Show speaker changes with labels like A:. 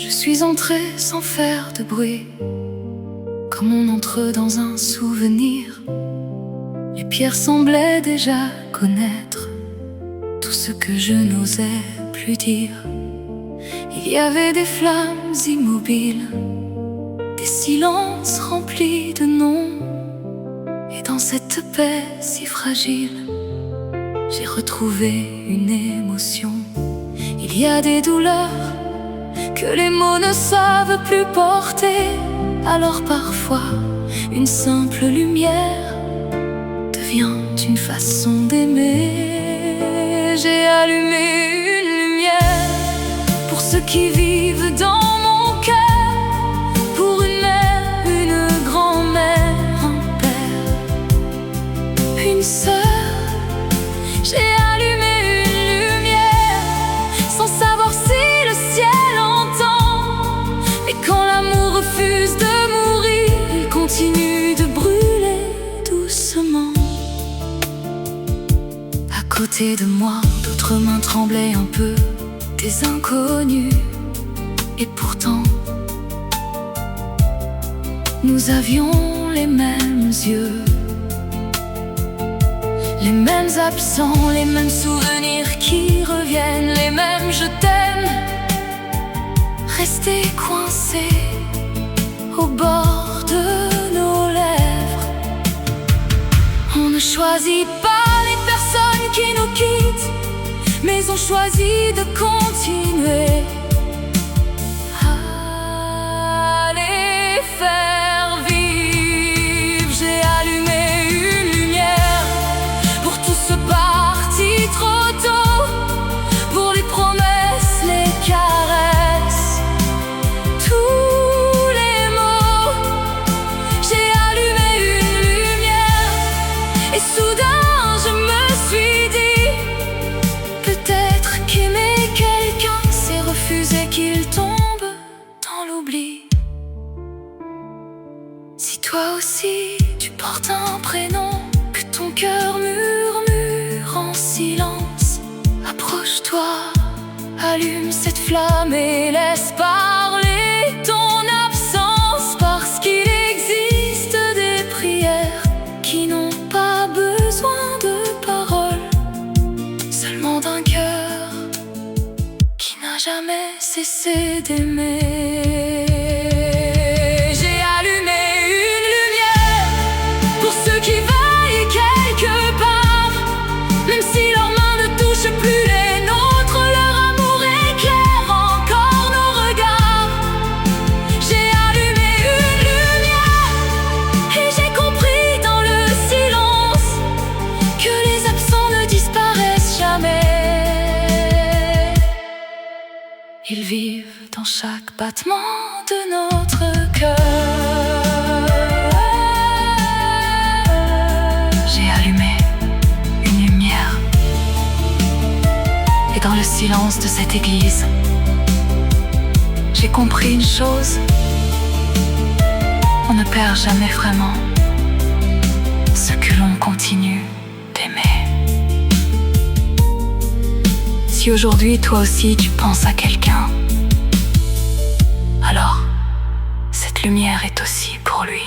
A: Je suis entrée sans faire de bruit, comme on entre dans un souvenir. Les pierres semblaient déjà connaître tout ce que je n'osais plus dire. Il y avait des flammes immobiles, des silences remplis de noms. Et dans cette paix si fragile, j'ai retrouvé une émotion. Il y a des douleurs que les mots ne savent plus porter. Alors parfois, une simple lumière devient une façon d'aimer. J'ai allumé une lumière pour ceux qui vivent dans mon cœur, pour une mère, une grand-mère, un père, une sœur. J'ai allumé une lumière sans savoir si le ciel entend. Mais quand l'amour refuse de mourir, il continue de brûler doucement. À côté de moi, d'autres mains tremblaient un peu, des inconnus. Et pourtant, nous avions les mêmes yeux, les mêmes absents, les mêmes souvenirs qui reviennent, les mêmes je t'aime, restés coincés au bord de nos lèvres. On ne choisit pas les personnes qui nous quittent, mais on choisit de continuer à les faire vivre. J'ai allumé une lumière pour tous ceux partis trop tôt, pour les promesses, les caresses, tous les mots. J'ai allumé une lumière et soudain je me suis dit, peut-être qu'aimer quelqu'un c'est refuser qu'il tombe dans l'oubli. Si toi aussi tu portes un prénom que ton cœur murmure en silence, approche-toi, allume cette flamme et laisse parler ton absence. Parce qu'il existe des prières qui n'ont pas besoin de paroles, seulement d'un cœur qui n'a jamais cessé d'aimer. J'ai allumé une lumière pour ceux qui veillent quelque part, même si leurs mains ne touchent plus les nôtres, leur amour éclaire encore nos regards. J'ai allumé une lumière et j'ai compris dans le silence que les absents ne disparaissent jamais. Ils vivent dans chaque battement de notre cœur. J'ai allumé une lumière, et dans le silence de cette église, j'ai compris une chose: on ne perd jamais vraiment ce que l'on continue d'aimer. Si aujourd'hui toi aussi tu penses à quelqu'un, alors cette lumière est aussi pour lui.